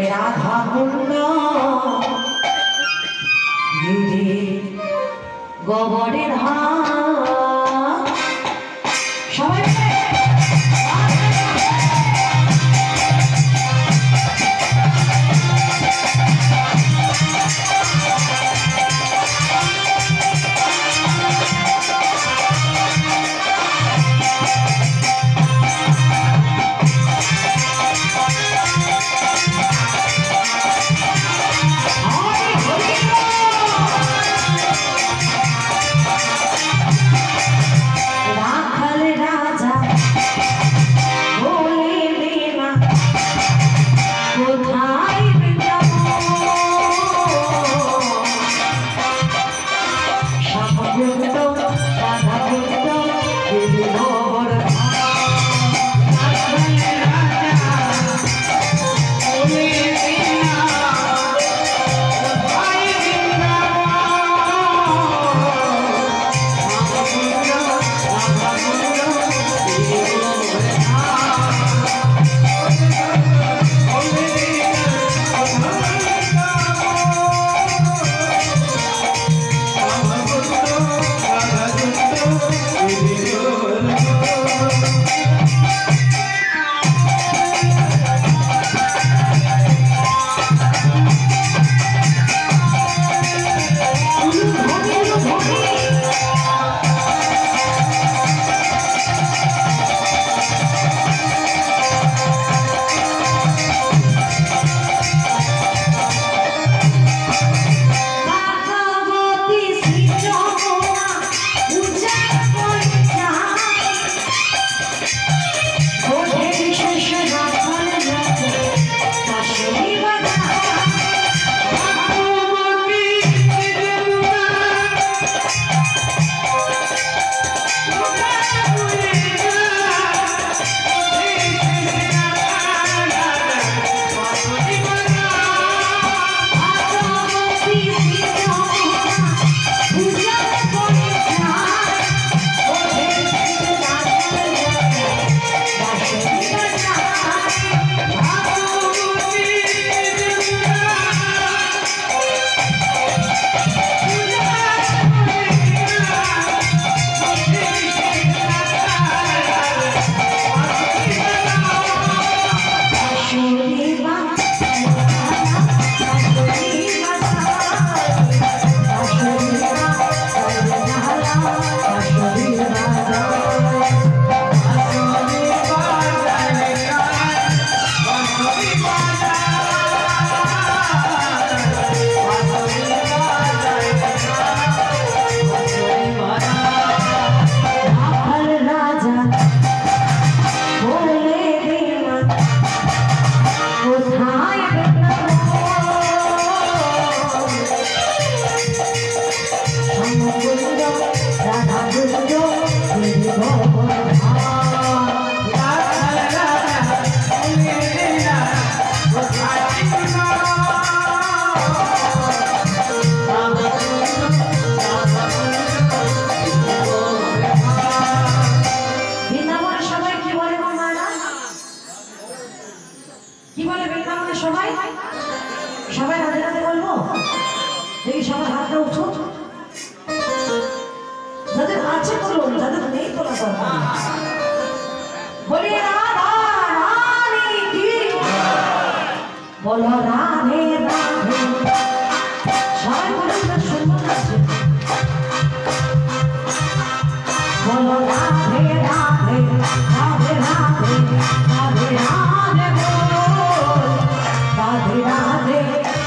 রাধা কুণ্ড গিরি গোবরের সবাই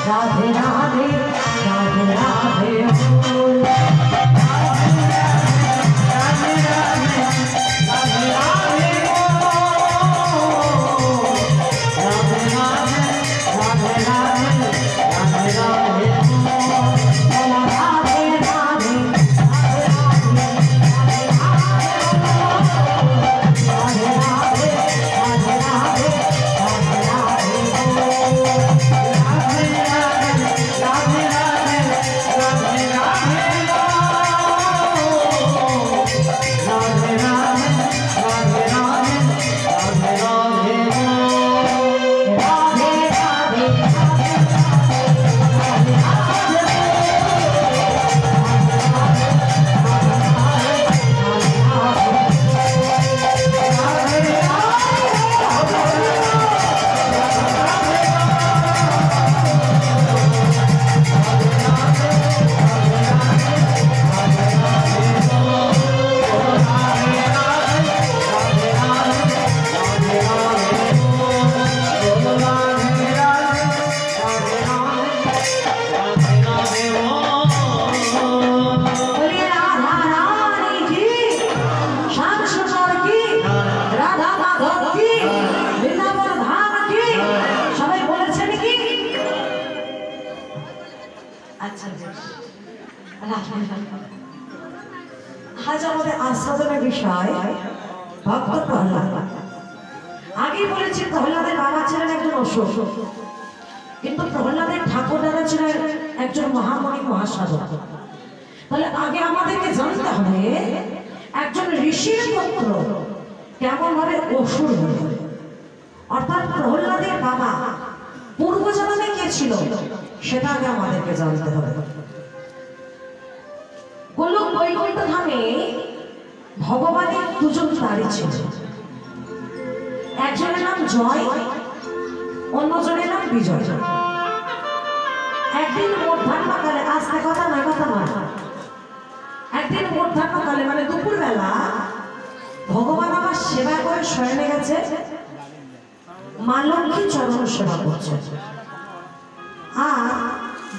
Radhe Radhe আজ আমাদের আস্বাদনের বিষয় ভক্ত প্রহ্লাদ। আগে বলেছি প্রহ্লাদের বাবা ছিলেন একজন অসুর, কিন্তু প্রহ্লাদের ঠাকুরদাদা ছিলেন একজন মহামণি মহাসাধক। তাহলে আগে আমাদেরকে জানতে হবে একজন ঋষির পুত্র কেমন ভাবে অসুর হল, অর্থাৎ প্রহ্লাদের বাবা পূর্ব জন্মে কে ছিল সেটা আগে আমাদেরকে জানতে হবে। গোলক বৈকুণ্ঠ ধামে ভগবানের দুজন তারই ছিল, একজনের নাম জয়, অন্যজনের নাম বিজয়। একদিন মধ্যাহ্নকালে, আজকে কথা নয়, একদিন মধ্যাহ্নকালে মানে দুপুর বেলা ভগবান আমার সেবা করে শয়নে গেছে, মা লক্ষ্মী চরণ সেবা করছে, আর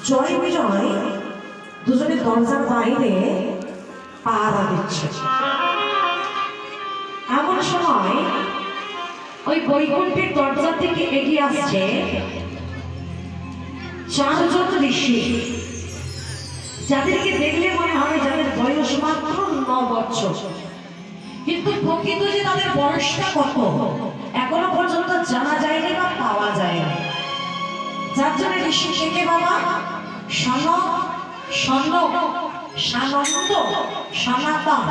জয় বিজয় দুজনে দরজার বাইরে পাহারা দিচ্ছে। এমন সময় ওই বৈকুণ্ঠের দরজা থেকে এগিয়ে আসছে চারজন ঋষি, যাদেরকে দেখলে মনে হবে যাদের বয়স মাত্র 9 বছর, কিন্তু প্রকৃত যে তাদের বয়সটা কত এখনো পর্যন্ত জানা যায়নি বা পাওয়া যায়নি। চারজনের ঋষি কে বাবা? সনক, সনক, সানন্দ, সনাতন।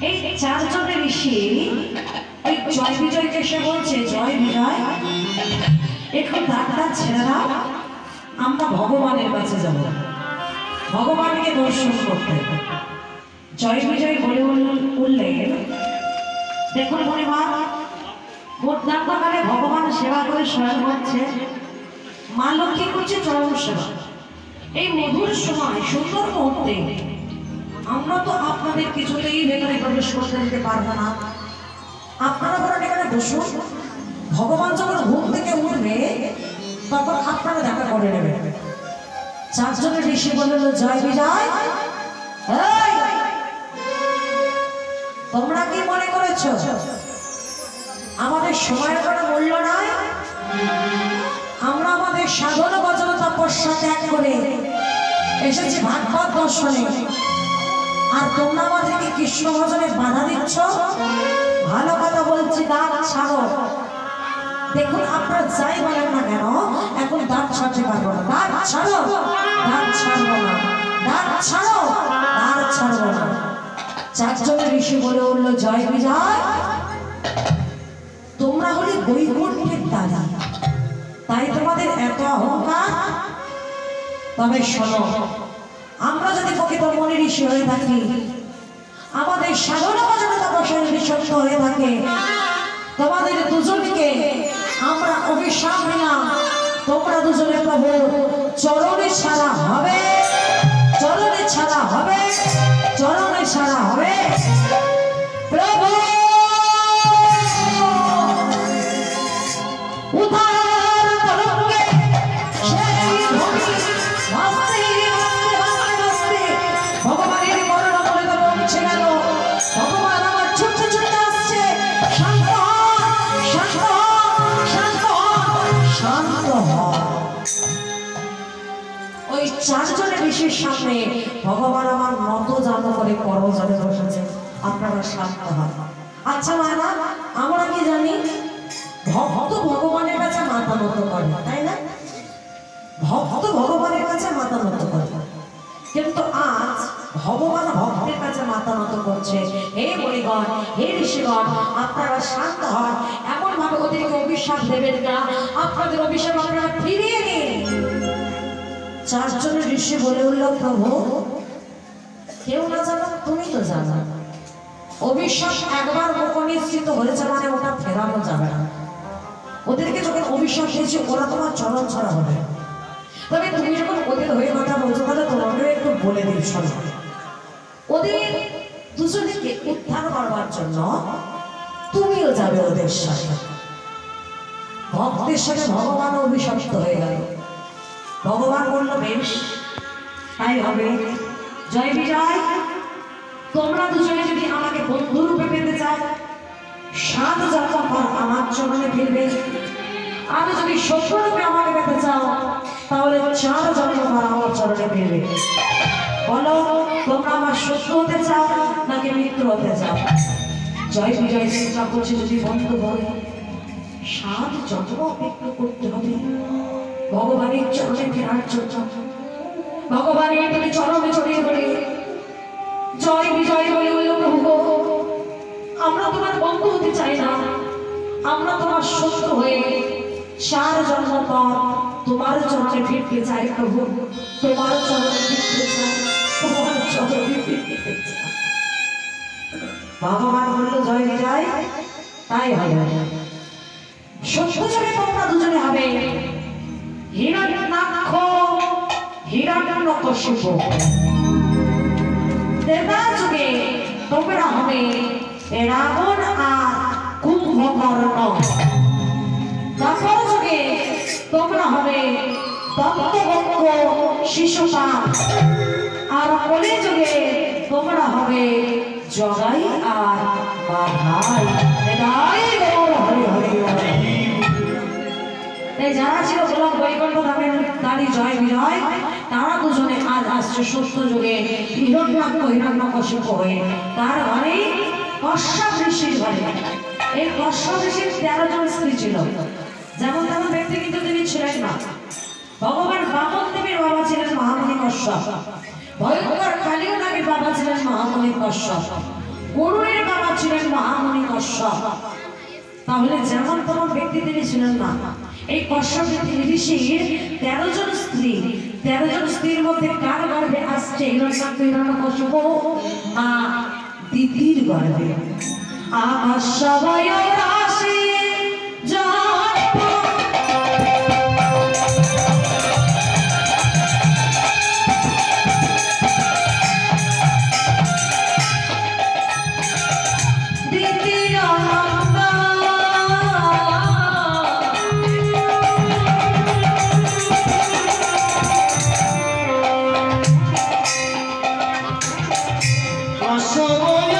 এই চারজনের ঋষি ওই জয় বিজয়কে সে বলছে, জয় বিজয় একটু দাঁতটা ছেড়ে দাও, আমরা ভগবানের কাছে যাব, ভগবানকে দর্শন করতে। জয় বিজয় বলে উঠলেন, দেখুন পরিবার, মধ্যাহ্নকালে ভগবান সেবা করে শয়ন করছে, মা লক্ষ্মী করছে চরণ সেবা। এই মধুর সময়, সুন্দর মুহূর্তে আমরা তো আপনাদের কিছুতেই ভেতরে প্রবেশ করতে দিতে পারবো না। আপনারা বলেন এখানে বসুন, ভগবান যখন ঘুম থেকে উঠবে তখন আপনারা দেখা করে নেবেন। চারজনের ঋষি বলল, জয় বিজয়, তোমরা কি মনে করেছো আমাদের সময়ের কোনো মূল্য নাই? আমরা আমাদের সাধন ভজন তপস্যা ত্যাগ করে এসেছি ভাগবত দর্শনে, আর তোমরা আমাদেরকে কৃষ্ণ ভজনে বাধা দিচ্ছ? ভালো কথা বলছি, দাঁত ছাড়ো। দেখুন আপনারা যাই বলেন না কেন, এখন দাঁত ছাড়তে পারবো না। দাঁত ছাড়ো, দাঁত ছাড়বো না, দাঁত ছাড়ো, দাঁত ছাড়বো না। চারজনের ঋষি বলে উঠলো, জয় বিজয়, তোমরা হলে বৈকুণ্ঠের দাদা, তাই তোমাদের এত অহংকার? তবে শোনো, আমরা যদি প্রকৃত মনে ঋষি হয়ে থাকি, আমাদের সাধনা ভজনে তপস্যা যদি সত্য হয়ে থাকে, তোমাদের দুজনকে আমরা অভিশাপ দিলাম, তোমরা দুজনে প্রভু চরণে ছাড়া হবে, চরণে ছাড়া হবে, চরণে ছাড়া হবে। প্রভু উদ্ধার তরঙ্গে সেই ভূমি ভাসতে ভাসতে ভাসতে ভাসতে ভগবানের বর্ণনা বলে তো পৌঁছে গেল। ভগবান আমার ছুটতে ছুটতে আসছে, শান্ত হ, শান্ত হ, শান্ত হ, শান্ত হ। ওই চারজনের ঋষির সামনে ভগবান আমার নত জানো করে করজনে বসেছে, আপনারা শান্ত হন। আচ্ছা মানা, আমরা কি জানি ভক্ত ভগবানের কাছে মাথা নত করে, তাই না? ভক্ত ভগবানের কাছে মাথা নত করে, কিন্তু আজ ভগবান ভক্তের কাছে মাথা নত করছে। হে বলিগণ, হে ঋষিগণ, আপনারা শান্ত হন, এমন ভাবে ওদেরকে অভিশাপ দেবেন না, আপনাদের অভিশাপ আপনারা ফিরিয়ে নিন। চারজনের ঋষি বলে উঠল, প্রভু কেউ না জানো, তুমি তো জানো, অভিশাপ একবার মুখনিশ্চিত হয়েছে মানে ওটা ফেরানো যাবে না। ওদেরকে যখন অভিশাপ দিয়েছে ওরা তোমার চরণ ছাড়া হবে। তবে তুমি যখন ওদের হয়ে কথা বলছো, তাহলে তোমাকেও একটু বলে দিই, শোনো, ওদের দুজনকে উদ্ধার করবার জন্য তুমিও যাবে ওদের সাথে। ভক্তের সাথে ভগবান অভিশপ্ত হয়ে গেল। ভগবান বলল, বেশ তাই হবে। জয় বিজয়, তোমরা দুজনে যদি আমাকে বন্ধু রূপে পেতে চাও, 7 জন্ম পর আমার চরণে ফিরবে। আর যদি শত্রু রূপে আমাকে পেতে চাও, তাহলে 4 জন্ম পর আমার চরণে ফিরবে। বলো তোমরা আমার শত্রু হতে চাও নাকি মিত্র হতে চাও? জয় বিজয় চিন্তা করছে যদি বন্ধ করে 7 জন্ম অপেক্ষা করতে হবে ভগবানের চরণে ফেরার জন্য। ভগবানের প্রতি চরণে ছড়িয়ে পড়ে জয় বিজয় বলে বলল, প্রভু আমরা তোমার বন্ধু হতে চাই না, আমরা তোমার শত্রু হয়ে 4 জন্ম পর তোমার চরণে ফিরতে চাই। প্রভু তোমার চরণে ফিরতে চাই, তোমার চরণে ফিরতে চাই। ভগবান বলল জয় বিজয় তাই হবে। সত্য যুগে তোমরা দুজনে হবে হিরণ্যাক্ষ হিরণ্যকশিপু। ত্রেতা যুগে তোমরা হবে রাবণ আর কুম্ভকর্ণ। দ্বাপর যুগে তোমরা হবে দত্তবক্ষ শিশুপাল। আর কলি যুগে তোমরা হবে জগাই আর বাঘাই। যারা ছিল গোলক বৈকুণ্ঠ ধামের দাঁড়ি জয় বিজয়, তারা দুজনে আজ আসছে সত্য যুগে হিরণ্যাক্ষ হিরণ্যকশিপু হয়ে। তার ঘরে কশ্যপ ঋষির ঘরে। এই কশ্যপ ঋষির 13 জন স্ত্রী ছিল। যেমন তেমন ব্যক্তি কিন্তু তিনি ছিলেন না। ভগবান বামন দেবীর বাবা ছিলেন মহামুনি কশ্যপ। ভয়ঙ্কর কালীয় নাগের বাবা ছিলেন মহামুনি কশ্যপ। গরুড়ের বাবা ছিলেন মহামুনি কশ্যপ। তাহলে যেমন তেমন ব্যক্তি তিনি ছিলেন না। এই কশ্যপ ঋষির 13 জন স্ত্রী, 13 জন স্ত্রীর মধ্যে কার গর্ভে আসছে হিরণ্যাক্ষ হিরণ্যকশিপু? মা দিদির গর্ভে। আকাশবয় রাশি জন্ম দিদির Asabaya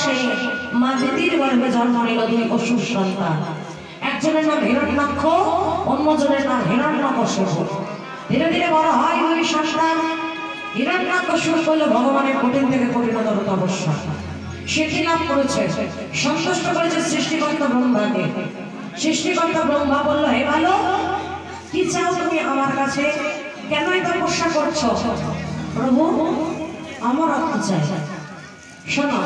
বয়সে মা দিদির গর্ভে জন্ম নিল দুই অসুর সন্তান। একজনের নাম হিরণ্যাক্ষ, অন্যজনের নাম হিরণ্যকশিপু। ধীরে ধীরে বড় হয় দুই সন্তান। হিরণ্যাকশিপু করল ভগবানের কঠিন থেকে কঠিনতর তপস্যা। সে কি লাভ করেছে? সন্তুষ্ট করেছে সৃষ্টিকর্তা ব্রহ্মাকে। সৃষ্টিকর্তা ব্রহ্মা বলল, হে ভালো, কি চাও তুমি আমার কাছে? কেন এই তপস্যা করছো? প্রভু, অমরত্ব চাই। শোনো,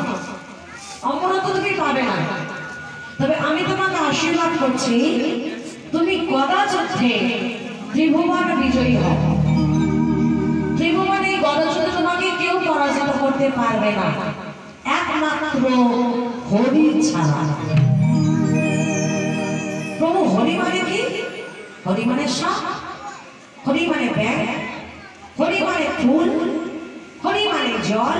অমরত্ব তুমি পাবে না, তবে আমি তোমাকে আশীর্বাদ করছি, তুমি গদা যুদ্ধে ত্রিভুবন বিজয়ী হও। ত্রিভুবনে গদা যুদ্ধে তোমাকে কেউ পরাজিত করতে পারবে না, একমাত্র হরি ছাড়া। প্রভু, হরি মানে কি? হরি মানে সাপ, হরি মানে ব্যাগ, হরি মানে ফুল, হরি মানে জল,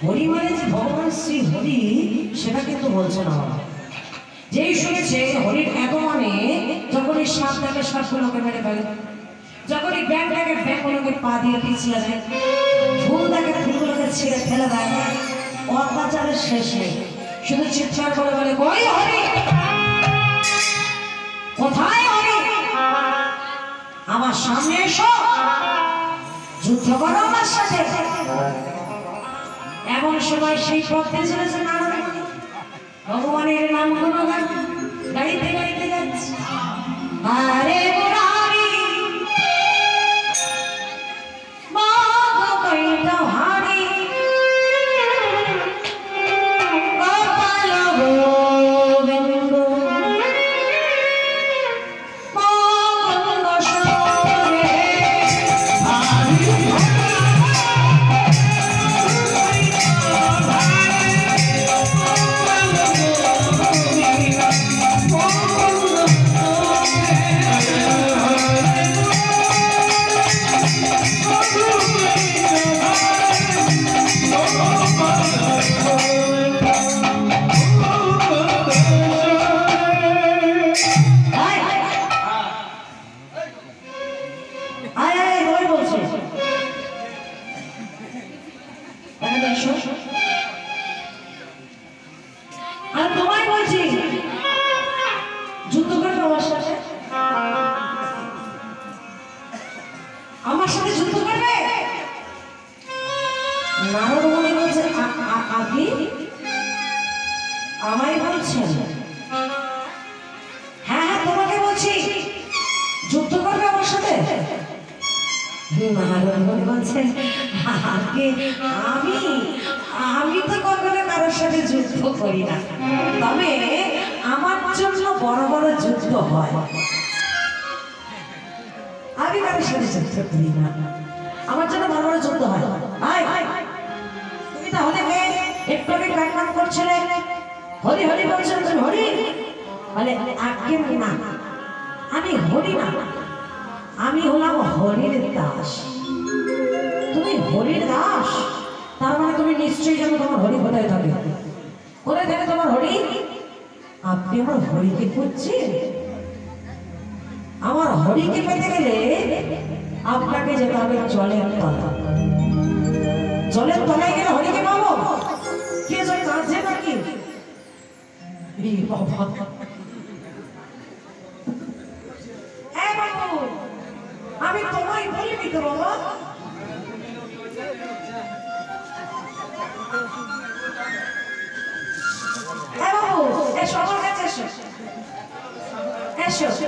হরি মানে যে ভগবান শ্রী হরি, সেটা কিন্তু বলছে না। যেই শুনেছে হরির আগমনে, যখন এই সাপটাকে সাপগুলোকে মেরে ফেলে, যখন এই ব্যাগটাকে ব্যাগগুলোকে পা দিয়ে পিছিয়ে দেয়, ফুলটাকে ফুলগুলোকে ছিঁড়ে ফেলে দেয়, অত্যাচারের শেষ নেই। শুধু চিৎকার করে বলে, কই হরি, কোথায় হরি, আমার সামনে এসো, যুদ্ধ করো আমার সাথে। এমন সময় সেই পথে চলেছে নারদ মুনি, ভগবানের নাম গুণগান গাইতে গাইতে যাচ্ছে। আরে মুরারি মাধব কইটা হারি, গোপাল গোবিন্দ মুকুন্দ সরে। আর তোমায় বলছি, যুদ্ধ করবে আমার সাথে, আমার সাথে যুদ্ধ করবে। নারদ মুনি বলছে, আপনি আমায় বলছেন? হ্যাঁ হ্যাঁ, তোমাকে বলছি, যুদ্ধ করবে আমার সাথে। নারদ মুনি বলছেন, আমি তো কখনো কারোর সাথে যুদ্ধ করি না, তবে আমার জন্য বড় বড় যুদ্ধ হয়। আমি কারোর সাথে যুদ্ধ করি না, আমার জন্য বড় বড় যুদ্ধ হয়। তুমি তাহলে একটু আগে কান করছিলে, হরি হরি বলছেন, তুমি হরি বলে, আগে না, আমি হরি না, আমি হলাম হরির দাস। তুমি হরির দাস, তার মানে তুমি নিশ্চয়ই জানো তোমার হরি কোথায় থাকে। কোথায় থাকে তোমার হরি? আপনি আমার হরিকে খুঁজছেন? আমার হরিকে পেতে গেলে আপনাকে যেতে হবে জলের তলা। জলের তলায় গেলে হরিকে পাবো? কে জল কাঁদছে নাকি? আমি তোমায় বলিনি তো বাবা। এসো আমার কাছে, এসো এসো,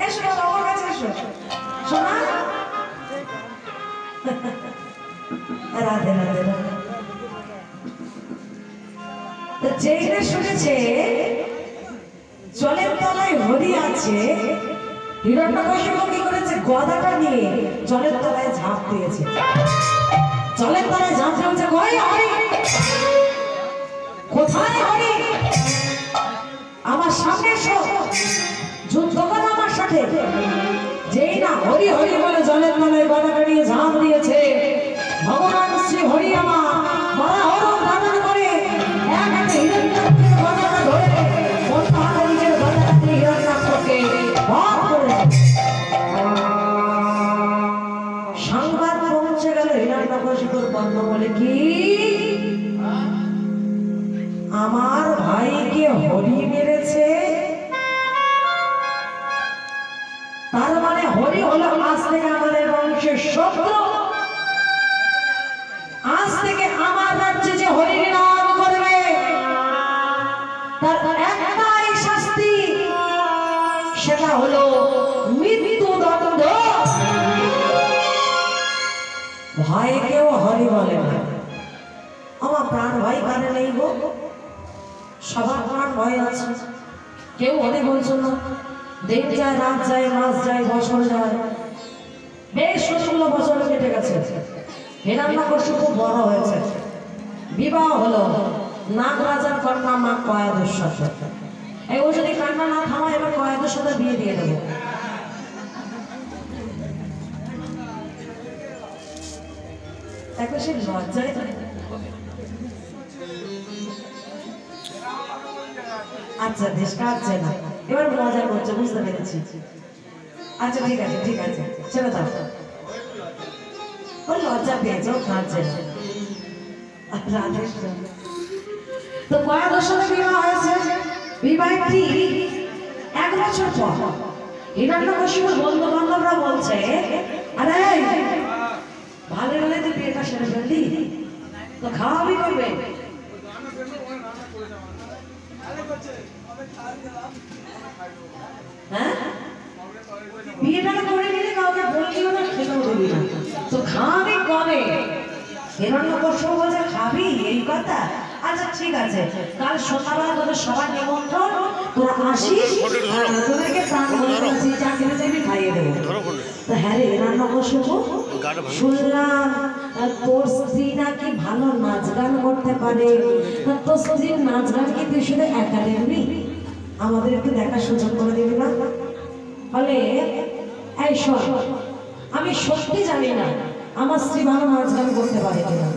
এসো বাবা আমার কাছে এসো। শোনা, রাধে রাধে। যেই না শুনেছে জলের তলায় হরি আছে, হিরণ্যকশিপু কি করেছে? গদাটা নিয়ে জলের তলায় ঝাঁপ দিয়েছে। জলের তলায় ঝাঁপ দিয়েছে, কই হরি, কোথায় হরি, আমার সামনে এসো, যুদ্ধ করো আমার সাথে। যেই না হরি হরি বলে জলের তলায় গদাটা নিয়ে ঝাঁপ দিয়েছে, ভগবান শ্রী হরি আমার বড় হরণ ধারণ করে এক হাতে হিরণ্যাক্ষের গদাটা ধরে, অন্য হাতে নিজের গদাটা দিয়ে হিরণ্যাক্ষকে বধ করেছে। সংবাদ পৌঁছে গেল কর্ণ বলে কি আমার ভাইকে হরি মেরেছে, তার মানে হরি হলো আজ থেকে আমাদের বংশের শত্রু। আজ থেকে আমার রাজ্যে যে হরির নাম করবে তার একটাই শাস্তি, সেটা হলো মৃত্যুদণ্ড। ভাইকেও হরি বলে না। আমার প্রাণ ভাই কানে নেই গো, সবার প্রাণ ভয় আছে, কেউ হরি বলছো না। দিন যায়, রাত যায়, মাস যায়, বছর যায়, বেশ কতগুলো বছর কেটে গেছে। হিরণ্যকশিপু খুব বড় হয়েছে, বিবাহ হলো নাগরাজার কন্যা মা কয়াদুর সাথে। এই ও যদি কান্না না থামায় এবার কয়াদুর সাথে বিয়ে দিয়ে দেবো। এখন সে লজ্জায় আচ্ছা দেশ কাটছে না, এবার মজা করছে, বুঝতে পেরেছি। আচ্ছা ঠিক আছে ঠিক আছে, ছেড়ে দাও। ও লজ্জা পেয়েছে, ও কাঁদছে না। তো কয়াদুর সাথে বিবাহ হয়েছে। বিবাহের ঠিক 1 বছর পর হিরণ্যকশিপুর বন্ধু বান্ধবরা বলছে, আরে ভালো ভালো তুই বিয়েটা সেরে ফেললি, তো খাওয়াবি করবে। হ্যাঁ বিয়েটা করে নিলে কাউকে বললিও না, খেতেও দিবি না, তো খাওয়াবি কবে? হিরণ্যকশিপু বলছে খাবি, এই কথা। আচ্ছা ঠিক আছে, কাল সন্ধ্যাবেলা তোদের সবার নিমন্ত্রণ, তোরা আসিস, তোদেরকে প্রাণ বলছি যা কিনে চাইবি খাইয়ে দেবো। তো হ্যাঁ রে হিরণ্যকশিপু, শুনলাম তোর স্ত্রী নাকি ভালো নাচ গান করতে পারে, তোর স্ত্রীর নাচ গান কি তুই শুধু একা দেখবি, আমাদের একটু দেখার সুযোগ করে দিবি না? বলে এই শোন, আমি সত্যি জানি না আমার স্ত্রী ভালো নাচ গান করতে পারে কিনা।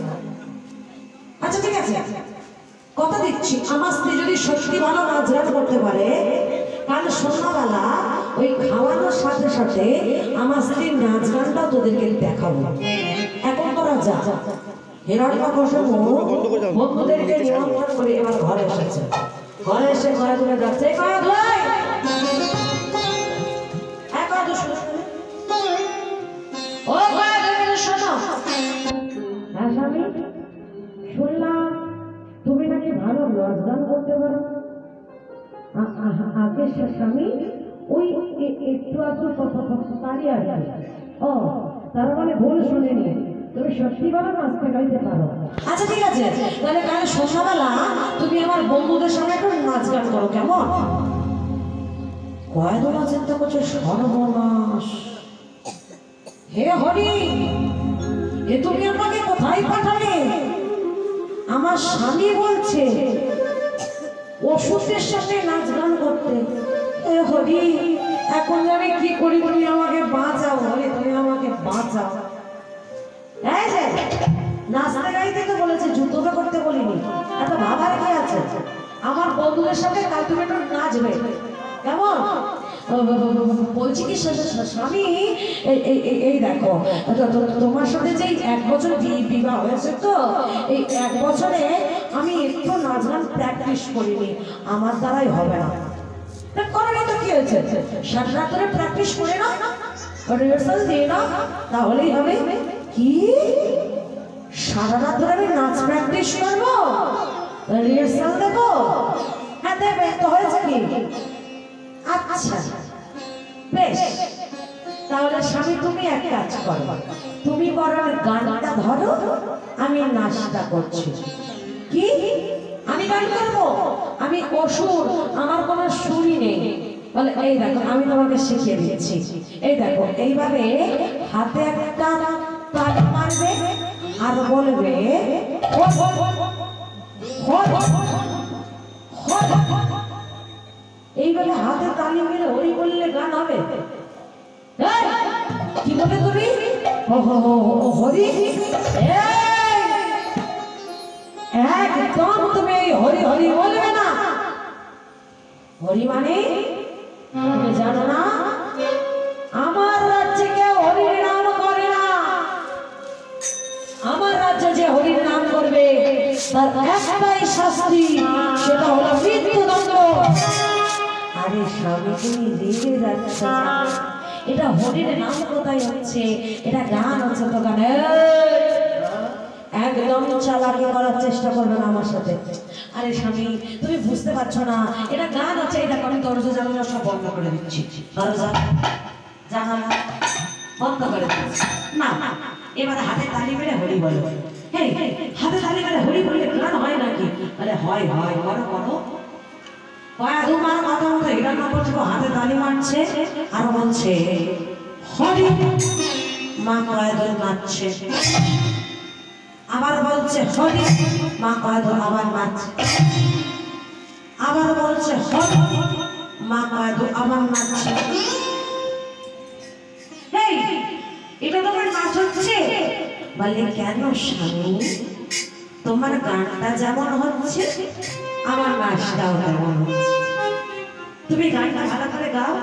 আচ্ছা ঠিক আছে, কথা দিচ্ছি আমার স্ত্রী যদি সত্যি ভালো নাচ গান করতে পারে, কাল সন্ধ্যাবেলা ওই খাওয়ানোর সাথে সাথে আমার স্ত্রীর নাচ গানটাও তোদেরকে দেখাবো। এখন তোরা যা। হিরণ্যকশিপু বন্ধুদেরকে নিমন্ত্রণ করে এবার ঘরে এসেছে। ঘরে এসে ঘরে তুলে যাচ্ছে, শুনলাম তুমি নাকি ভালো নাচ গান করতে পারো। আগে স্বামী ওই একটু আধটু পারি আর কি। ও তার মানে ভুল শুনিনি, তুমি সত্যি ভালো নাচতে গাইতে পারো। আচ্ছা ঠিক আছে, তাহলে কাল সন্ধ্যাবেলা তুমি আমার বন্ধুদের সঙ্গে একটু নাচ গান করো, কেমন? কয়েকদিন চিন্তা করছে, সর্বনাশ, হে হরি, এ তুমি আমাকে কোথায় পাঠালে? আমার স্বামী বলছে ওষুধের সাথে নাচ গান করতে। এ হরি, এখন আমি কি করি, তুমি আমাকে বাঁচাও হরি, তুমি আমাকে বাঁচাও। এই যে নাচতে গাইতে তো বলেছে, যুদ্ধ তো করতে বলিনি, এত ভাবার কি আছে? আমার বন্ধুদের সাথে কাল তুমি একটু নাচবে, কেমন? বলছি কি স্বামী, এই দেখো তোমার সাথে যে 1 বছর বিবাহ হয়েছে, তো এই 1 বছরে আমি একটু নাচ গান প্র্যাকটিস করিনি, আমার দ্বারাই হবে না। করেনি তো কি হয়েছে, সারা রাত ধরে প্র্যাকটিস করে না, রিহার্সাল দিয়ে না, তাহলেই হবে। কি সারা রাত ধরে আমি নাচ প্র্যাকটিস করবো, রিহার্সাল দেবো? হ্যাঁ দেবে তো, হয়েছে কি? আচ্ছা বেশ, তাহলে স্বামী তুমি এক কাজ করো, তুমি বরং গানটা ধরো, আমি নাচটা করছি। কি আমি গান করবো? আমি অসুর, আমার কোনো সুরই নেই। বলে এই দেখো আমি তোমাকে শিখিয়ে দিচ্ছি, এই দেখো এইভাবে হাতে একটা তাল মারবে আর বলবে এইভাবে হাতে তালি মেরে হরি বললে গান হবে। কি বলে তুমি? হরি? একদম তুমি হরি হরি বলবে না। হরি মানে তুমি জানো না, আমার রাজ্যে কেউ হরির নাম করে না। আমার রাজ্যে একটাই শাস্তি, সেটা হলো মৃত্যুদণ্ড। আরে স্বামী তুমি রেগে যাচ্ছ, এটা হরির নাম কোথায় হচ্ছে, এটা গান হচ্ছে তো গান। একদম চালাকি করার চেষ্টা করবে না আমার সাথে। আরে স্বামী তুমি বুঝতে পারছো না, এটা গান হচ্ছে, এটা আমি দরজা জানালা সব বন্ধ করে দিচ্ছি, দরজা জানালা বন্ধ করে দিচ্ছি। না এবারে হাতে তালি মেরে হরি বলো। হেই হাতে তালি মেরে হরি বললে গান হয় নাকি? আরে হয় হয়, করো করো। দুবার কথা মতো হিরণ্যকশিপু হাতে তালি মারছে আর বলছে হরি, মা কয়েকজন নাচছে। আবার বলছে হরি, মা কয়েকজন আবার নাচছে। আবার বলছে হরি, মা কয়েকজন আবার নাচছে। এই এটা তোমার নাচ হচ্ছে? বলে কেন স্বামী, তোমার গানটা যেমন হচ্ছে আমার নাচটাও তেমন হচ্ছে। তুমি গানটা ভালো করে গাও,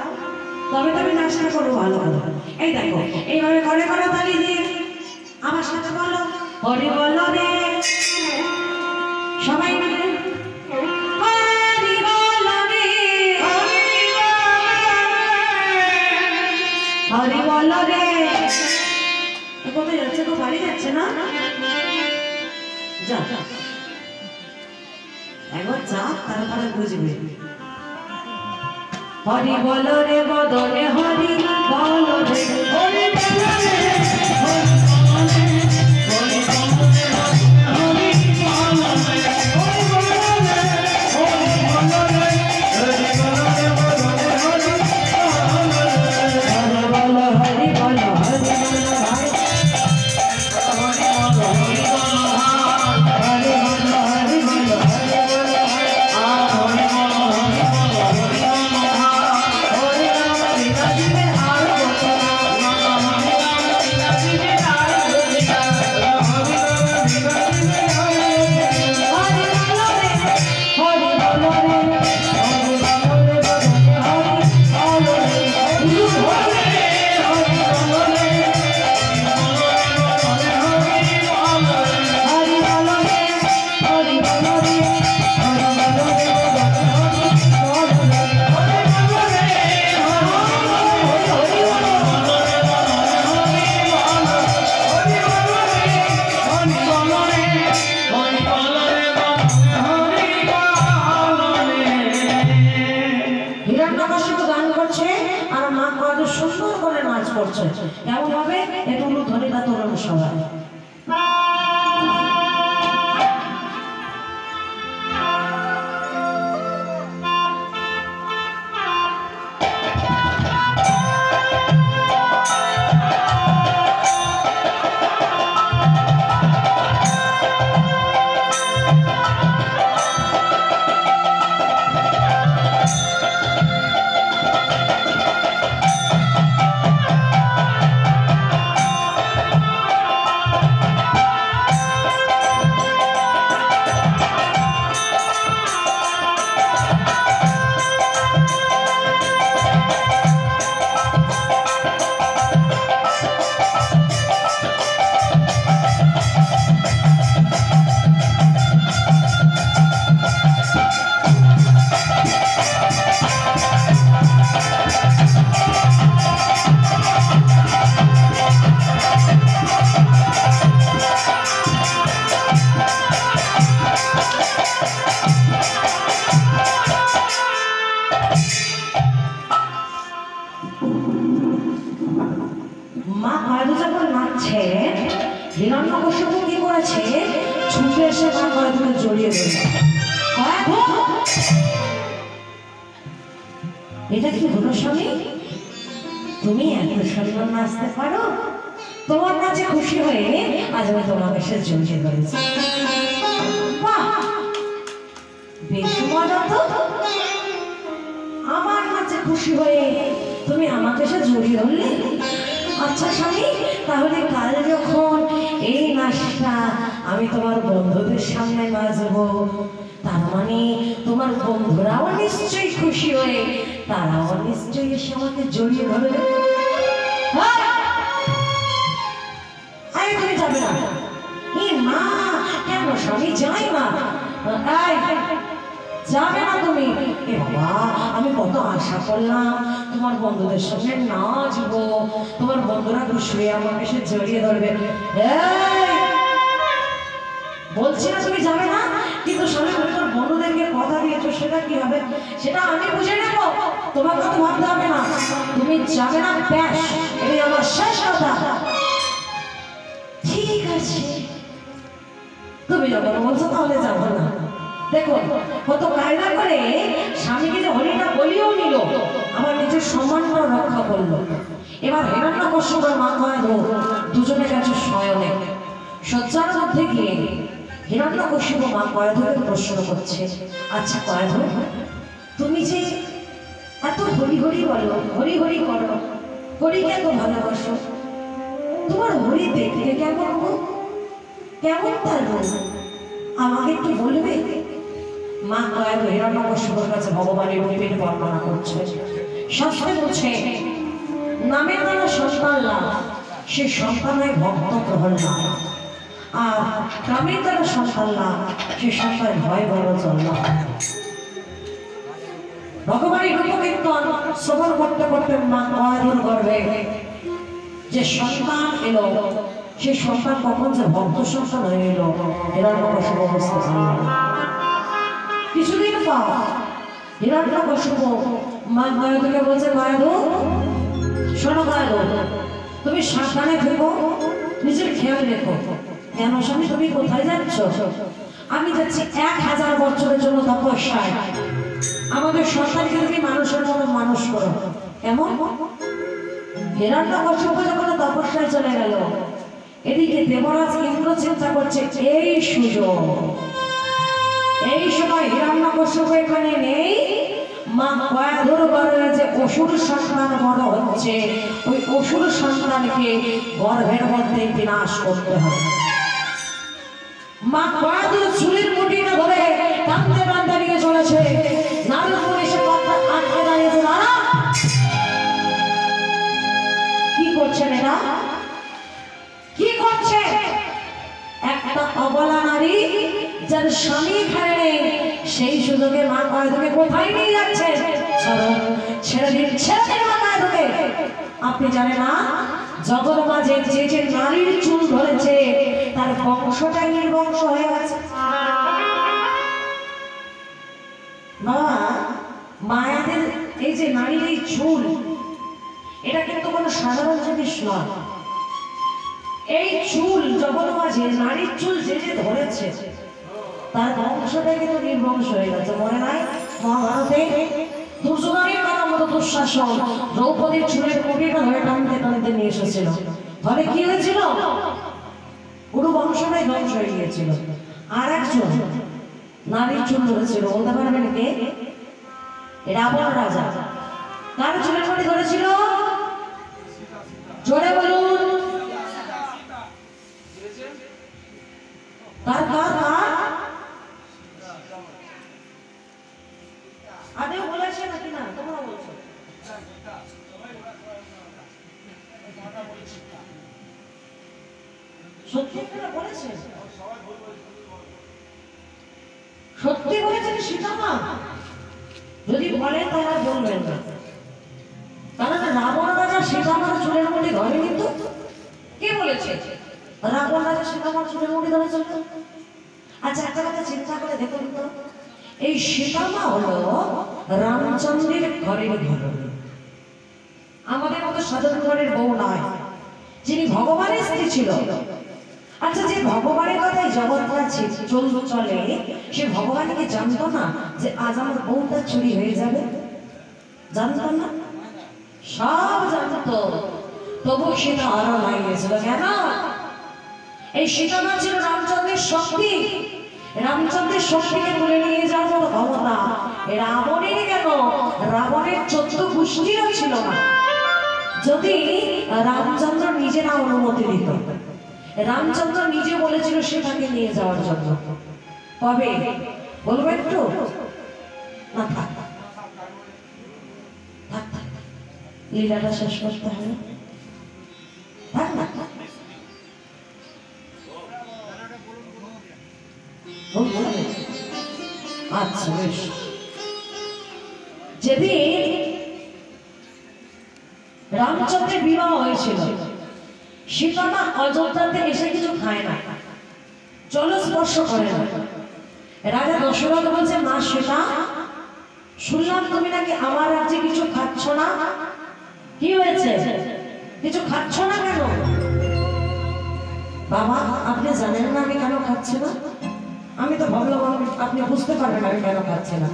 তবে তুমি নাচটা করো ভালো করো। এই দেখো এইভাবে করে করে তালি দিয়ে আমার সাথে বলো হরি বলো রে, সবাই মিলে হরি বলো রে, হরি বলো রে। কোথায় যাচ্ছে গো? বাড়ি যাচ্ছে না? যা একবার যা, তারপরে বুঝবে। হরি বলো রে বদনে, হরি বলো রে, হরি বলো রে, হরি বলো রে, হরি বলো রে, হরি বলো রে, হরি বলো রে, হরি বলো রে, হরি বলো রে বদনে, হরি বলো রে, হরি বলো, হরি বলো, হরি বলো ভাই, হরি বলো, হরি বলো ভাই, হরি বলো, হরি বলো, হরি বলো ভাই, হরি বলো, হরি বলো, হরি বলো। কেমন হবে একটু ধ্বনিটা তোলানো সবাই। মা কয়েদু যখন নাচছে, হিরণ্যকশিপু কি করেছে, ছুটে এসে মা কয়েদুকে জড়িয়ে ধরল। এটা কি হলো স্বামী, তুমি এত সুন্দর নাচতে পারো? তোমার নাচে খুশি হয়ে আজ আমি তোমাকে সে জড়িয়ে ধরেছি। বেশ মজা তো, আমার নাচে খুশি হয়ে তুমি আমাকে সে জড়িয়ে ধরলে। আচ্ছা স্বামী, তাহলে কাল যখন এই নাচটা আমি তোমার বন্ধুদের সামনে নাচবো, তার মানে তোমার বন্ধুরাও নিশ্চয়ই খুশি হয়ে তারাও নিশ্চয়ই এসে আমাকে জড়িয়ে ধরবে। তুমি যাবে না? এ মা, কেন স্বামী? যাই না, যাবে না তুমি? এ বাবা, আমি কত আশা করলাম তোমার বন্ধুদের সঙ্গে নাচবো, তোমার বন্ধুরা খুশি আমাকে সে জড়িয়ে ধরবে। বলছি না তুমি যাবে না, কিন্তু সবাই তোমার বন্ধুদেরকে কথা দিয়েছো, সেটা কি হবে সেটা আমি বুঝে নেবো, তোমাকে তো ভাবতে হবে না। তুমি যাবে না, ব্যাস, এটাই আমার শেষ কথা। ঠিক আছে, তুমি যখন বলছো তাহলে যাবো না। দেখো কত কায়দা করে স্বামীকে যে হরিটা বলিও নিল, আমার নিজের সম্মানটা রক্ষা করলো। এবার হিরণ্যকশ্যপ আর মা কয়াধু দুজনে গেছে শয়নে। শয্যার মধ্যে গিয়ে হিরণ্যকশ্যপ মা কয়াধুকে প্রশ্ন করছে, আচ্ছা কয়াধু, তুমি যে এত হরি হরি বলো, হরি হরি করো, হরিকে এত ভালোবাসো, তোমার হরি দেখলে কেমন গো? কেমন তার রূপ আমাকে একটু বলবে? মা কয়াধু হিরণ্যকশ্যপের কাছে ভগবানের রূপের বর্ণনা করছে। শাস্ত্রে বলছে, নামের দ্বারা সন্তান লাভ, সে সন্তান হয় ভক্ত প্রহল্লাদ, আর কামের দ্বারা সন্তান লাভ, সে সন্তান ভয় বড় জন্ম। ভগবানের রূপকীর্তন শ্রবণ করতে করতে মা কয়াধুর গর্ভে যে সন্তান এলো, সে সন্তান কখন যে ভক্ত সন্তান হয়ে এলো হিরণ্যকশ্যপ বুঝতে পারল না। কিছুদিন পর হিরণ্যকশ্যপ মা কয়াধুকে বলছে, কয়াধু শোনো কয়াধু, তুমি সাবধানে থেকো, নিজের খেয়াল রেখো। কেন স্বামী, তুমি কোথায় যাচ্ছ? আমি যাচ্ছি 1000 বছরের জন্য তপস্যায়, আমাদের সন্তানকে তুমি মানুষের মতো মানুষ করো। কেমন? হিরণ্যকশ্যপ যখন তপস্যায় চলে গেল, এদিকে দেবরাজ ইন্দ্র চিন্তা করছে এই সুযোগ, এই সময় হিরণ্যকশ্যপ এখানে নেই, মা কয়াধুর গর্ভে যে অসুর সন্তান বড় হচ্ছে, ওই অসুর সন্তানকে গর্ভের মধ্যে বিনাশ করতে হবে। মা কয়াধুর চুলের মুঠিটা ধরে টানতে টানতে নিয়ে চলেছে। নারদ মুনি এসে কথা আটকে দাঁড়িয়েছে, দাঁড়া, কি করছেন এরা? কি করছে? একটা অবলা নারী যার স্বামী এখানে নেই, সেই সুযোগে মা কয়াধুকে কোথায় নিয়ে যাচ্ছে? ছেড়ে দিন, ছেড়ে দিন মা কয়াধুকে। আপনি জানেন না, জগৎ মাঝে যে যে নারীর চুল ধরেছে তার বংশটাই নির্বংশ হয়ে গেছে। বাবা, মায়াদের এই যে নারীর এই চুল, এটা কিন্তু কোনো সাধারণ জিনিস নয়। এই চুল জগৎ মাঝে নারীর চুল যে যে ধরেছে তার বংশটাই কিন্তু নির্বংশ হয়ে গেছে। মনে নাই মহাভারতে দুর্যোধনের কথা মতো দুঃশাসন দ্রৌপদীর চুলের মুঠিটা ধরে টানতে টানতে নিয়ে এসেছিল, ফলে কি হয়েছিল? পুরো বংশটাই ধ্বংস হয়ে গিয়েছিল। আর একজন নারীর চুল ধরেছিল, বলতে পারবেন কে? রাবণ রাজা। কার চুলের মুঠি ধরেছিল? জোরে বলুন, কার কার কার? আদেও বলেছে নাকি না? তোমরা বলছো সত্যি করে বলেছে? সত্যি বলেছেন সীতামা? যদি বলেন তারা বলবেন না, কারণ রাবণ রাজা সীতামার চুলের মুঠি ধরেনি তো। কে বলেছে রাবণ রাজা সীতামার চুলের মুঠি ধরেছিল? আচ্ছা, একটা কথা চিন্তা করে দেখুন তো, এই সীতামা হলো রামচন্দ্রের ঘরের ঘরণী, আমাদের মতো সাধারণ ঘরের বউ নয়, যিনি ভগবানের স্ত্রী ছিল। আচ্ছা, যে ভগবানের কথাই জগৎটা চলে, সে ভগবানকে জানতো না যে আজ আমার বউটা চুরি হয়ে যাবে? জানতো না? সব জানতো, তবু সেটা আরো লাগিয়েছিল। কেন? এই সীতামা ছিল রামচন্দ্রের শক্তি, রামচন্দ্রের শক্তিকে তুলে নিয়ে যাওয়ার ক্ষমতা রাবণের। কেন? রাবণের 14 গোষ্ঠীরও ছিল না। যদি রামচন্দ্র নিজে না অনুমতি দিত, রামচন্দ্র নিজে বলেছিল সেটাকে নিয়ে যাওয়ার জন্য, কবে বলবো একটু? না, থাক থাক থাক, লীলাটা শেষ করতে হবে। থাক না, বলবো আচ্ছা বেশ। যেদিন রামচন্দ্রের বিবাহ হয়েছিল, সীতা মা অযোধ্যাতে এসে কিছু খায় না, জল স্পর্শ করে না। রাজা দশরথ বলছে, মা সীতা, শুনলাম তুমি নাকি আমার রাজ্যে কিছু খাচ্ছ না, কি হয়েছে, কিছু খাচ্ছ না কেন? বাবা, আপনি জানেন না আমি কেন খাচ্ছি না? আমি তো ভাবলাম আপনি বুঝতে পারবেন আমি কেন খাচ্ছি না।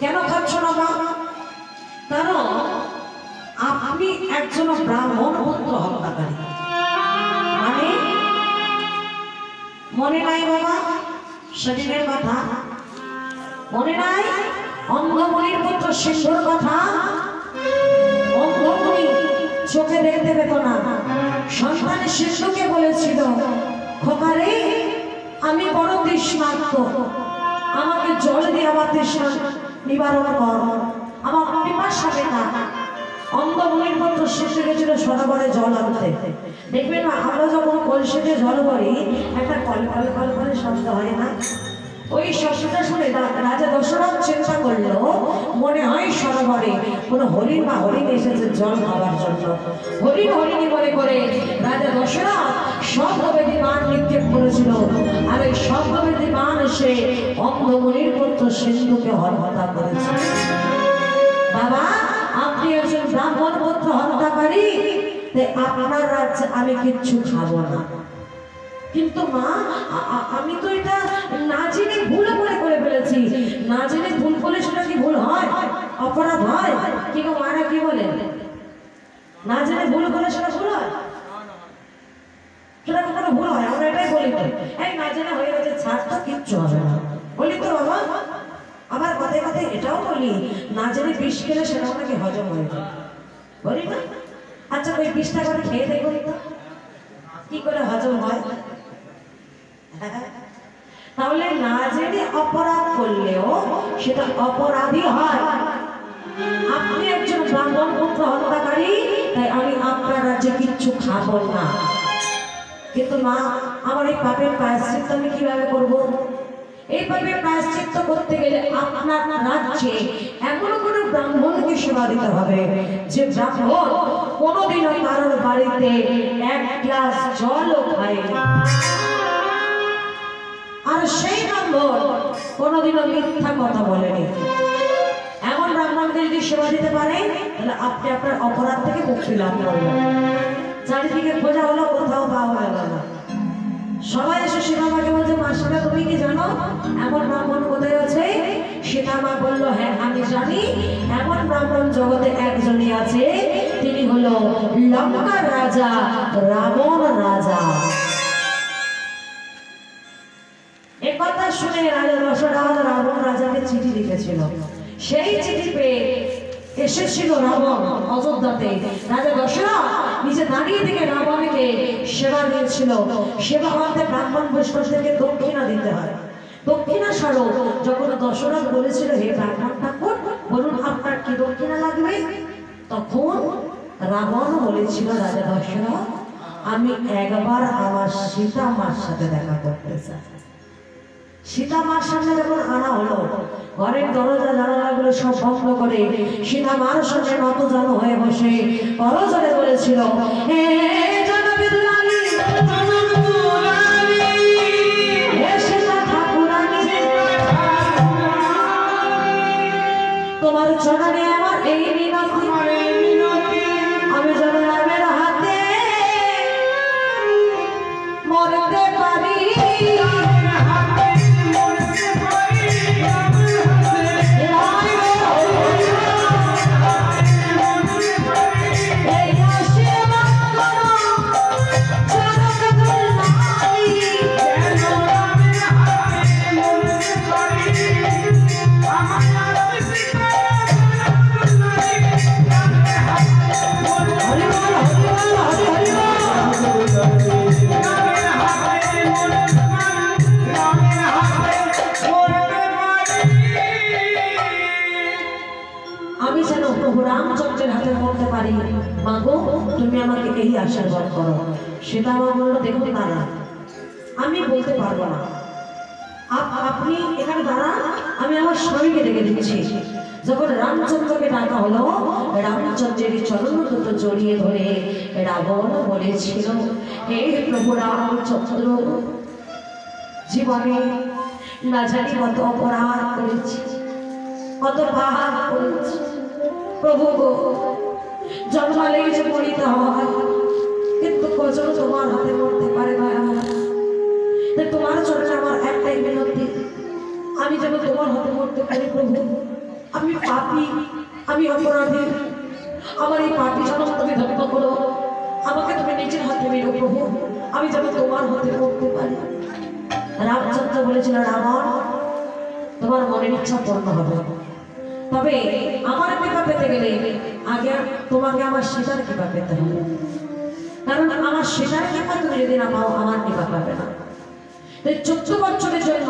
কেন খাচ্ছ না বাবা? কারণ আপনি একজন ব্রাহ্মণ পুত্র হত্যাকারী। মানে মনে নাই বাবা শরীরের কথা? মনে নাই অন্ধমণির পুত্র সিন্ধুর কথা? অন্ধমণি চোখে দেখতে পেত না, সন্তান সিন্ধুকে বলেছিল, খোকারে আমি বড় তৃষ্ণার্ত, আমাকে জল দিয়ে আমার তৃষ্ণা নিবারণ কর, আমার পিপাসা পেটা। অন্ধমণির পুত্র সিন্ধু গেছিল সরোবরে জল আনতে। দেখবেন না, আমরা যখন কলসিতে জল ভরি একটা কল কল কল করে শব্দ হয় না? ওই শব্দটা শুনে রাজা দশরথ চিন্তা করলো, মনে হয় সরোবরে কোনো হরিণ বা হরিণ এসেছে জল খাওয়ার জন্য। হরিণ হরিণী মনে করে রাজা দশরথ শঙ্খবেদী বাণ নিক্ষেপ করেছিল, আর ওই শঙ্খবেদী বাণ এসে অন্ধমণির পুত্র সিন্ধুকে হত্যা করেছে। বাবা, আপনি একজন ব্রাহ্মণ পুত্র হত্যাকারী, তাই আপনার রাজ্যে আমি কিচ্ছু খাবো না। কিন্তু মা, আমি তো এটা না জেনে ভুল করে ফেলেছি। না জেনে ভুল করলে সেটা কি ভুল হয়, অপরাধ হয়? কি গো মারা, কি বলে? না জেনে ভুল করলে সেটা ভুল হয়? সেটা কখনো ভুল হয়? আমরা এটাই বলি তো, এই না জেনে হয়ে গেছে, ছাড় তো, কিচ্ছু হবে না, বলি তো বাবা। আবার কথায় কথায় এটাও বলি, না জেনে বিষ খেলে সেটাও নাকি হজম হয়ে যায়, বলি না? আচ্ছা, ওই বিষটা করে খেয়ে দেখুন তো কি করে হজম হয়। তাহলে না জেনে অপরাধ করলেও সেটা অপরাধী হয়। আপনি একজন ব্রাহ্মণ পুত্র হত্যাকারী, তাই আমি আপনার রাজ্যে কিচ্ছু খাবো না। কিন্তু মা, আমার এই পাপের প্রায়শ্চিত্ত আমি কিভাবে করব? এই পাপের প্রায়শ্চিত্ত করতে গেলে আপনার রাজ্যে এমন কোনো ব্রাহ্মণকে সেবা দিতে হবে যে ব্রাহ্মণ কোনোদিনও কারোর বাড়িতে এক গ্লাস জলও খায়নি, আর সেই ব্রাহ্মণ কোনোদিনও মিথ্যা কথা বলেনি। এমন ব্রাহ্মণকে যদি সেবা দিতে পারে, তাহলে আপনি আপনার অপরাধ থেকে মুক্তি লাভ করবেন। চারিদিকে খোঁজা হলো, কোথাও পাওয়া গেল না। সবাই এসে সীতামাকে বলছে, মা সীতা, তুমি কি জানো এমন ব্রাহ্মণ কোথায় আছে? সীতামা বলল, হ্যাঁ আমি জানি, এমন ব্রাহ্মণ জগতে একজনই আছে, তিনি হলো লঙ্কার রাজা রাবণ রাজা। একথা শুনে রাজা দশরথ রাবণ রাজাকে চিঠি লিখেছিল। সেই চিঠি পেয়ে এসেছিল রাবণ অযোধ্যাতে। রাজা দশরথ নিজে দাঁড়িয়ে থেকে রাবণকে সেবা দিয়েছিল। সেবা করতে ব্রাহ্মণ বৈষ্ণবদেরকে দক্ষিণা দিতে হয়। দক্ষিণা স্বরূপ যখন দশরথ বলেছিল, হে ব্রাহ্মণ ঠাকুর, বলুন আপনার কি দক্ষিণা লাগবে? তখন রাবণ বলেছিল, রাজা দশরথ, আমি একবার আমার সীতা মার সাথে দেখা করতে চাই। সীতা মার সামনে যখন আনা হলো, ঘরের দরজা জানালাগুলো সব বন্ধ করে সীতা মার সামনে নতজানু হয়ে বসে করজোড়ে বলেছিল, হে জননী দুলালী, হে সীতা ঠাকুরানী, তোমার চরণে আমার এই মিনতি, আমি যেন রামের হাতে মরতে পারি। তুমি আমাকে এই আশীর্বাদ করো। সীতা মা বলল, দেখুন দাদা, আমি বলতে পারবো না, আপনি এখানে দাঁড়ান, আমি আমার স্বামীকে ডেকে দিচ্ছি। যখন রামচন্দ্রকে ডাকা হলো, রামচন্দ্রের চরণ দুটো জড়িয়ে ধরে রাবণ বলেছিল, হে প্রভু রামচন্দ্র, জীবনে না জানি কত অপরাধ করেছি, কত পাপ করেছি প্রভু গো, জন্মালেই যে মরিতে হয়, কিন্তু কজন তোমার হাতে মরতে পারে না। তোমার চরণে আমার একটাই বিনতি, আমি যেন তোমার হাতে মরতে পারি প্রভু। আমি পাপী, আমি অপরাধী, আমার এই পাপী জন্ম তুমি ধ্বংস করো, আমাকে তুমি নিজের হাতে মেরো প্রভু, আমি যেন তোমার হাতে মরতে পারি। রামচন্দ্র বলেছিল, রাবণ, তোমার মনের ইচ্ছা পূর্ণ হবে, তবে আমার কৃপা পেতে গেলে আগে তোমাকে আমার সীতার কৃপা পেতে হবে, কারণ আমার সীতার কৃপা তুমি যদি না পাও আমার কৃপা পাবে না। 14 বছরের জন্য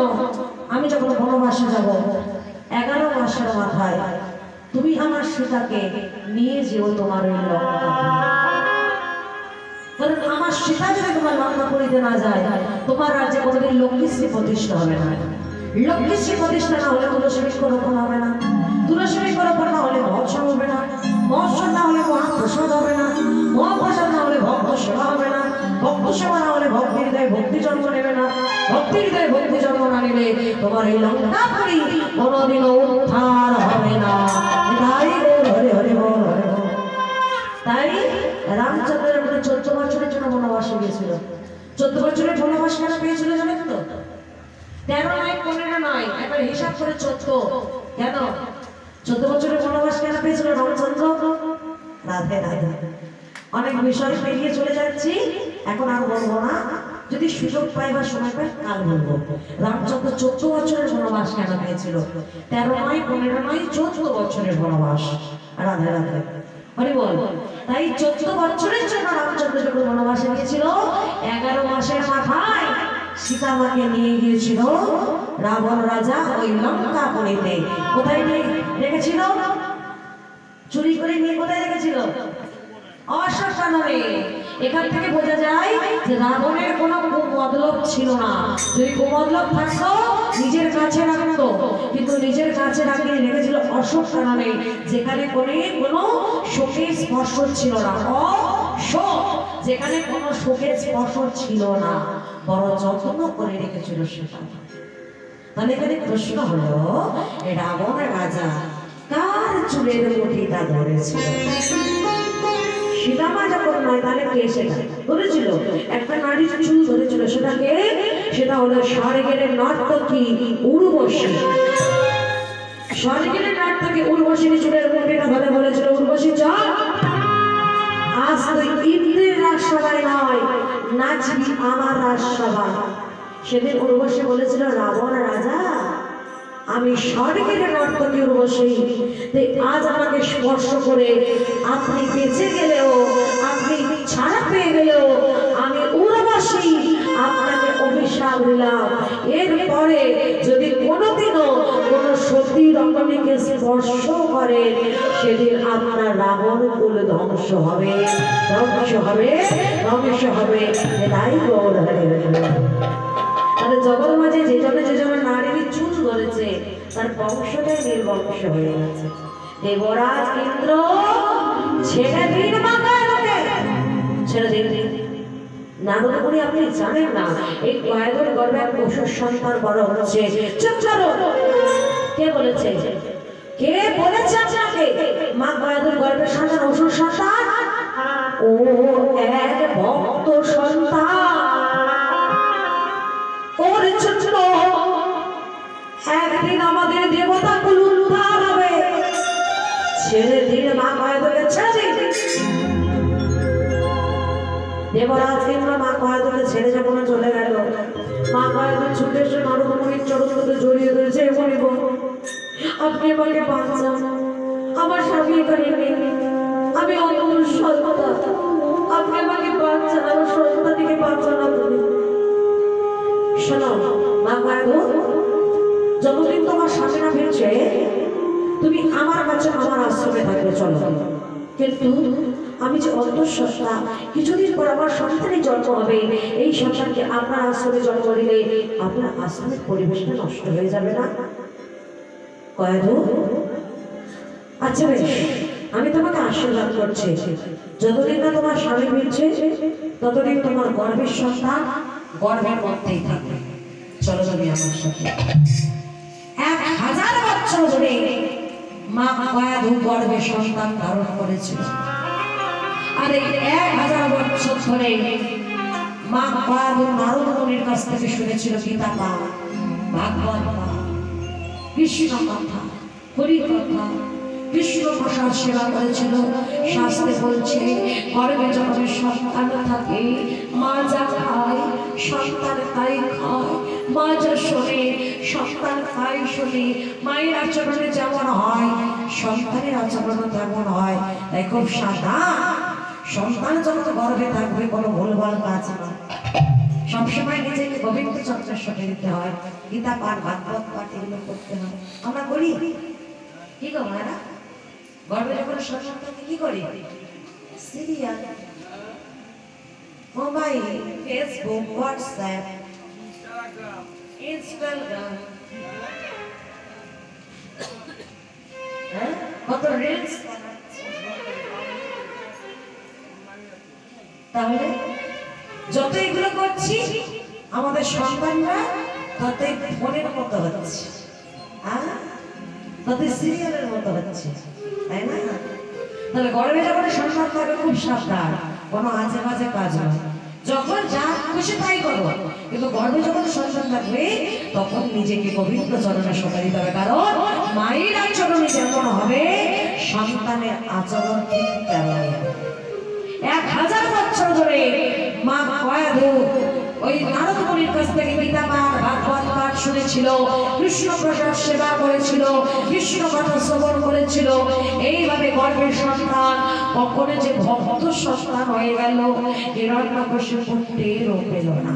আমি যখন বনবাসে যাব, 11 মাসের মাথায় তুমি আমার সীতাকে নিয়ে যেও তোমার ওই লঙ্কা, কারণ আমার সীতা যদি তোমার লঙ্কা করিতে না যায়, তোমার রাজ্যে কোনোদিন লক্ষ্মীশ্রী প্রতিষ্ঠা হবে না। লক্ষ্মীশ্রী প্রতিষ্ঠা না হলে তুলসী বৃক্ষরোপণ হবে না, তুলসী বৃক্ষরোপণ না হলে মহোৎসব হবে না, মহোৎসব না হলে মহাপ্রসাদ হবে না, মহাপ্রসাদ না হলে ভক্ত সেবা হবে না, ভক্ত সেবা না হলে ভক্তির হৃদয়ে ভক্তি জন্ম নেবে না, ভক্তির হৃদয়ে ভক্তি জন্ম না নিলে তোমার এই লঙ্কা করি কোনোদিনও উদ্ধার হবে না। তাই হরে হরে বল, হরে বল। তাই রামচন্দ্রের মধ্যে 14 বছরের জন্য বনবাসে গিয়েছিল। 14 বছরের বনবাস কেন পেয়েছিল জানেন তো? 13 নয় 15 নয়, একবার হিসাব করে 14। কেন 14 বছরের বনবাস কেন পেয়েছিল রামচন্দ্র? রাধে রাধে। অনেক বিষয় পেরিয়ে চলে যাচ্ছি, এখন আর বলবো না, যদি সুযোগ পাই বা সময় পাই কাল বলবো। রামচন্দ্র 14 বছরের বনবাস কেন পেয়েছিল? 13 নয় 15 নয়, 14 বছরের বনবাস। রাধে রাধে, হরি বল। তাই 14 বছরের জন্য রামচন্দ্র যখন বনবাসে গিয়েছিল, 11 মাসের মাথায় সীতামাকে নিয়ে গিয়েছিল রাবণ রাজা ওই লঙ্কা পুরীতে। কোথায় নিয়ে রেখেছিল? চুরি করে নিয়ে কোথায় রেখেছিল? অশ্মশানে। এখান থেকে বোঝা যায় যে রাবণের কোনো কুমতলব ছিল না। যদি কুমতলব থাকতো নিজের কাছে রাখতো, কিন্তু নিজের কাছে রাখিয়ে রেখেছিল অশ্মশানে, যেখানে কোনো শোকের স্পর্শ ছিল না। অশোক, যেখানে কোনো শোকের স্পর্শ ছিল না, বড় যত্ন করে রেখেছিল সেটা। তাহলে এখানে প্রশ্ন হলো, রাবণ রাজা কার চুলের মুঠিটা ধরেছিল? সীতামা যখন নয়, তাহলে কে সেটা ধরেছিল? একটা নারীর চুল ধরেছিল, সেটাকে, সেটা হলো স্বর্গের নর্তকী উর্বশী। স্বর্গের নর্তকী উর্বশীর চুলের মুঠিটা ধরে বলেছিল, উর্বশী চল, আজ তুই ইন্দ্রের রাজসভায় নয়, নাচবি আমার রাজসভায়। সেদিন উর্বশী বলেছিল, রাবণ রাজা, আমি স্বর্গের নর্তকী উর্বশী, আজ আমাকে স্পর্শ করে আপনি বেঁচে গেলেও, আপনি ছাড়া পেয়ে গেলেও, আমি উর্বশী আপনাকে অভিশাপ দিলাম, এরপরে যদি কোনোদিনও কোনো সতী রমণীকে স্পর্শ করে, সেদিন আপনার রাবণ কুল ধ্বংস হবে, ধ্বংস হবে, ধ্বংস হবে। তাই গৌর হরে হরে। তাহলে জগৎ মাঝে যে জনে নারীর চুল ধরেছে, তার বংশটাই নির্বংশ হয়ে গেছে। দেবরাজ ইন্দ্র ছেড়ে দিন মাতাকে, ছেড়ে দিন। নারদ মুনি আপনি জানেন না, এই কয়েকদিন গর্ভে এক পশুর সন্তান বড় হচ্ছে। চুপ করো। কে বলেছে? কে বলেছে আপনাকে মা কয়েকদিন গর্ভের সন্তান অসুর সন্তান? ও এক ভক্ত সন্তান। ওর জন্য একদিন আমাদের দেবতা কুল উদ্ধার হবে। ছেড়ে দিন মা কয়েকদিকে, ছেড়ে দিন। দেবরাজ ইন্দ্র মা কয়েকদিকে ছেড়ে যখন চলে গেল, মা কয়েকদিন ছুটে এসে নারদ মুনির চরণ ধরে জড়িয়ে ধরেছে, বলিব আপনি আমাকে বাঁচান, আমার স্বামী এখানে নেই, আমি অন্ধ সন্তান, আপনি আমাকে বাঁচান, আমার সন্তানটিকে বাঁচান আপনি। শোনো মা কয়েকদিন, যতদিন তোমার স্বামী না ফিরছে, তুমি আমার কাছে আমার আশ্রমে থাকবে, চলো। কিন্তু আমি যে অন্তঃসত্ত্বা, কিছুদিন পর আমার সন্তানের জন্ম হবে। এই সন্তানকে আপনার আশ্রমে জন্ম দিলে আপনার আশ্রমের পরিবেশটা নষ্ট হয়ে যাবে না? কয়াধু, আচ্ছা বেশ, আমি তোমাকে আশীর্বাদ করছি। যতদিন না তোমার স্বামী ফিরছে ততদিন তোমার গর্ভের সন্তান গর্ভের মধ্যেই থাকবে। চলো তুমি আমার সাথে। 1000 বছর ধরে মা কয়াধু গর্ভে সন্তান ধারণ করেছিল। আর এই 1000 বছর ধরে মা কয়াধু নারদ মুনির কাছ থেকে শুনেছিল গীতা পাঠ, ভাগবত পাঠ, কৃষ্ণ কথা, হরি কথা, কৃষ্ণ প্রসাদ সেবা করেছিল। শাস্ত্রে বলছে গর্ভে যখন সন্তান থাকে মা যা খায় সন্তান তাই খায়, মা যা শোনে সন্তান তাই শোনে। মায়ের আচরণে যেমন হয় সন্তানের আচরণও তেমন হয়। তাই খুব সাবধান, সন্তান যখন গর্ভে থাকবে কোনো ভুলভাল কাজ না। সবসময় নিজেকে গোবিন্দ চর্চার সাথে দিতে হয়। গীতা পাঠ, ভাগবত পাঠ এগুলো করতে হয়। আমরা করি কি গো মায়েরা? গর্ভে যখন সন্তানকে কি করি? Serial, mobile, Facebook, WhatsApp, Instagram, কত রিলস। তাহলে যত এগুলো করছি আমাদের সন্তানরা ততই ফোনের মতো হচ্ছে, ততই সিরিয়ালের মতো হচ্ছে, তাই না? তাহলে গর্ভে যখন সন্তান থাকবে খুব সাবধান, কোনো আজে বাজে কাজ নয়। যখন যা খুশি তাই করবো, কিন্তু গর্ভে যখন সন্তান থাকবে তখন নিজেকে গোবিন্দ চরণে সঁপে দিতে হবে। কারণ মায়ের আচরণ যেমন হবে সন্তানের আচরণ ঠিক তেমন। 1000 বছর ধরে মা কয়াধু ওই নারদ মুনির কাছ থেকে গীতা পাঠ, ভাগবত পাঠ শুনেছিল, কৃষ্ণ প্রসাদ সেবা করেছিল, কৃষ্ণ কথা শ্রবণ করেছিল। এইভাবে গর্ভের সন্তান কখনো যে ভক্ত সন্তান হয়ে গেল হিরণ্যকশিপুর টেরও পেল না।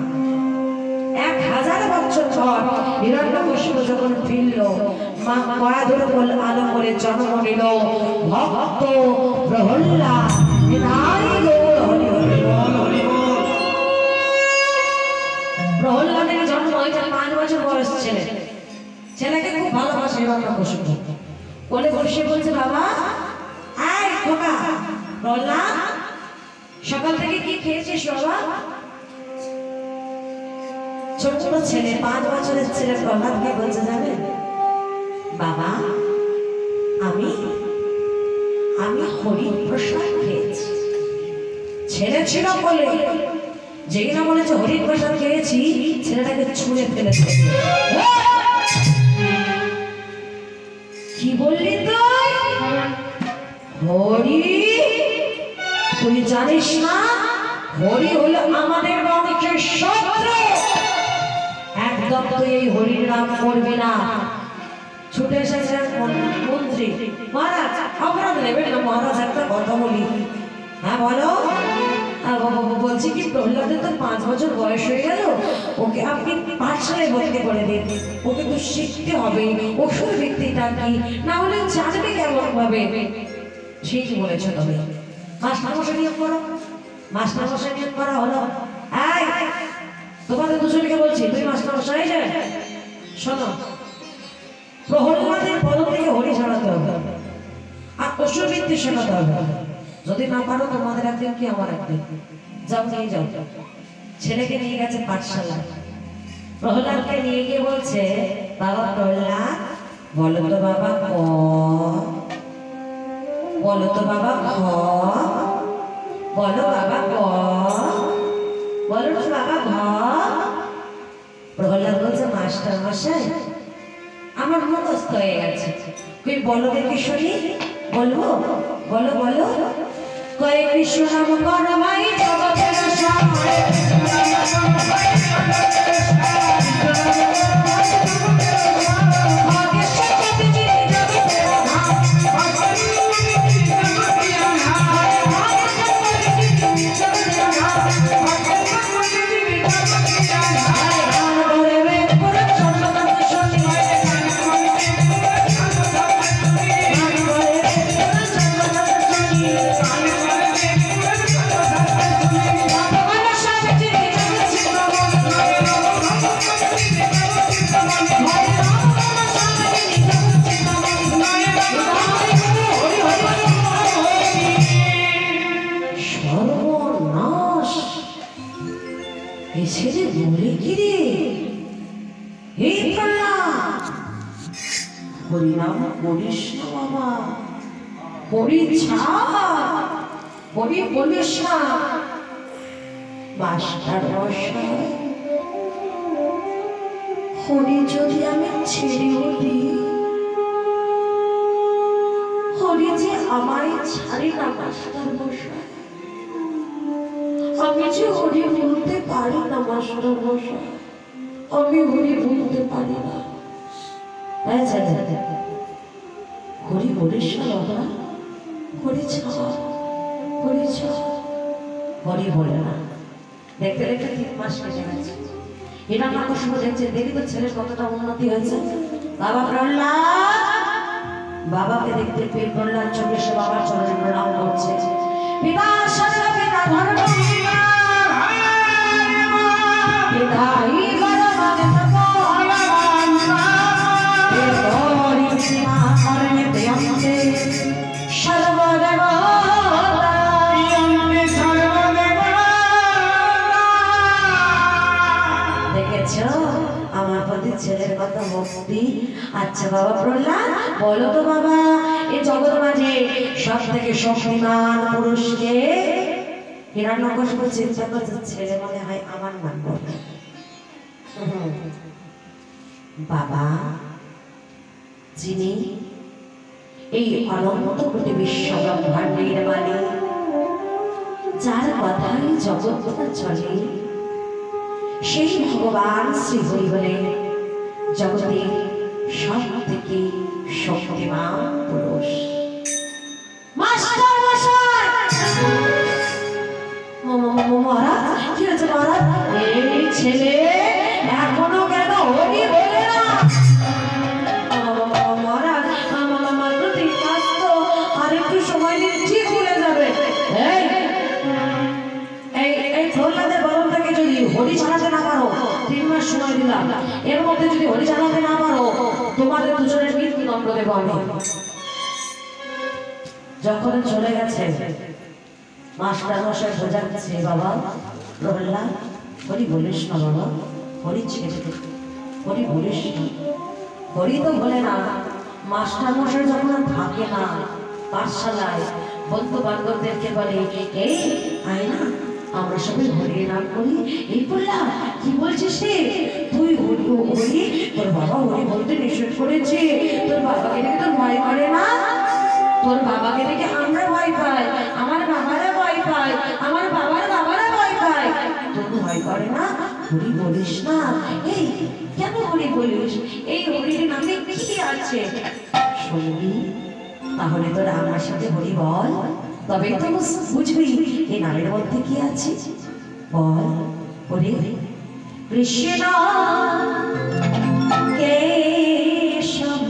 1000 বছর পর হিরণ্যকশিপু যখন ফিরল মা কয়াধুর কোল আলো করে জন্ম নিল ভক্ত প্রহ্লাদ। প্রহ্লাদের জন্ম হয়েছে 5 বছর বয়স ছেলে। ছেলেকে খুব ভালোবাসে হিরণ্যকশিপু। কোলে বসে বলছে, বাবা আয় খোকা, প্রহ্লাদ সকাল থেকে কি খেয়েছিস বাবা? ছোট ছেলে, 5 বছরের ছেলে প্রহ্লাদকে বলছে, যাবে বাবা আমি হরি প্রসাদ খেয়েছি। ছেলে ছিল বলে যেই না বলেছে হরি প্রসাদ খেয়েছি, ছেলেটাকে ছুঁড়ে ফেলেছে। কি বললি তুই? হরি? তুই জানিস না হরি হলো আমাদের বংশের শত্রু। একদম তুই এই হরির নাম করবি না। ছুটে এসেছেন মন্ত্রী, মহারাজ অপরাধ নেবেন না মহারাজ, একটা কথা বলি। হ্যাঁ বলো। বলছি কি প্রহ্লাদের তো 5 বছর বয়স হয়ে গেল, ওকে আপনি পাঠশালায় ভর্তি করে দিন। ওকে তো শিখতে হবে ওষুধ ভিত্তিটা কি, না হলে জানবে কেমন ভাবে। ঠিকই বলেছো তুমি। মাস্টারমশাই নিয়োগ করো। মাস্টারমশাই নিয়োগ করা হলো। তোমাদের দুজনকে বলছি, তুমি মাস্টারমশাই যে শোনো, প্রহ্লাদের পদ থেকে হরি ছাড়াতে হবে আর ওষুধ ভিত্তি শেখাতে হবে। যদি না পারো তোমাদের একদিন কি আমার একদিন, যাও নিয়ে যাও। ছেলেকে নিয়ে গেছে পাঠশালা। প্রহ্লাদকে নিয়ে গিয়ে বলছে, বাবা প্রহ্লাদ বলো তো বাবা ক, বলো তো বাবা খ, বলো বাবা ক, বলো তো বাবা ঘ। প্রহ্লাদ বলছে, মাস্টার মশাই আমার মুখস্থ হয়ে গেছে, তুই বলো দেখি শুনি। বলবো? বলো বলো। কয়ে কৃষ্ণ নাম করমাই জগতের সহায়, ছেলে বলে কি রে, হে প্রহ্লাদ, হরিনাম করিস না বাবা, হরি ছাড়, হরি বলিস না। মাস্টার মশাই, হরি যদি আমি ছেড়েও দিই, হরি যে আমায় ছাড়ি না মাস্টার মশাই, আমি যে হরি বলতে পারি না মাস্টার মশাই, আমি হরি বলতে পারি না। হরি বলিস না বাবা, হরি ছাড়, হরি ছাড়। হরি বলে না। দেখতে দেখতে 3 মাস কেটে গেছে। হিরণ্যকশিপু দেখছে, দেখি তো ছেলের কতটা উন্নতি হয়েছে। বাবা প্রহ্লাদ, বাবাকে দেখতে পেয়ে প্রহ্লাদ চোখে সে বাবার চরণে প্রণাম করছে। পিতা সর্ব পিতা ধর্ম পিতাই বরমান তপোবন তোরি সীমা করনে প্রিয়ন্তে সর্বদেবতা প্রিয়ন্তে সর্বদেবতা। দেখেছো আমার প্রতি ছেলের কত ভক্তি। আচ্ছা বাবা প্রহ্লাদ, বলো তো বাবা, এই জগৎ মাঝে সব থেকে শক্তিমান পুরুষকে? হিরণ্যকশিপু চিন্তা করছে, ছেলে মনে হয় আমার নাম বলবে। বাবা, যিনি এই অনন্ত কোটি বিশ্ব ব্রহ্মাণ্ডের মালিক, যার কথাই জগৎটা চলে, সেই ভগবান শ্রী হরি হলেন জগতের সব থেকে শক্তিমান পুরুষ। মাস্টার মশাই, মহারাজ, কি হয়েছে মহারাজ? এই ছেলে এখনো কেন হরি বলে না? মহারাজ, মাত্র 3 মাস তো, আর একটু সময় দিন, ঠিক ভুলে যাবে। এই প্রহ্লাদের বরণ থেকে যদি হরি ছাড়াতে না পারো, 3 মাস সময় দিলাম, এর মধ্যে যদি হরি ছাড়াতে না পারো, তোমাদের দুজনের মৃত্যুদণ্ড দেবো আমি। যখন চলে গেছে, মাস্টার মশাই বোঝাচ্ছে, বাবা প্রহ্লাদ, হরি বলিস না বাবা, হরি ছেড়ে দে, হরি বলিস না। হরি তো বলে না। মাস্টার মশাই যখন থাকে না পাঠশালায়, বন্ধু বান্ধবদেরকে বলে, এই আয় না, আমরা সবাই হরি নাম করি। এই প্রহ্লাদ, কি বলছিস রে তুই? হরি হরি, তোর বাবা হরি বলতে নিষেধ করেছে। তোর বাবাকে দেখে তোর ভয় করে না? তোর বাবাকে দেখে আমরা ভয় পাই, আমার বাবারা ভয় পায়, আমার বাবার বাবারা ভয় পায়, তোর ভয় করে না? হরি বলিস না। এই কেন হরি বলিস? এই হরির নামে কি আছে শুনবি? তাহলে তোর আমার সাথে হরি বল, তবেই তো বুঝবি এই নামের মধ্যে কি আছে। বল, হরি কৃষ্ণ কেশব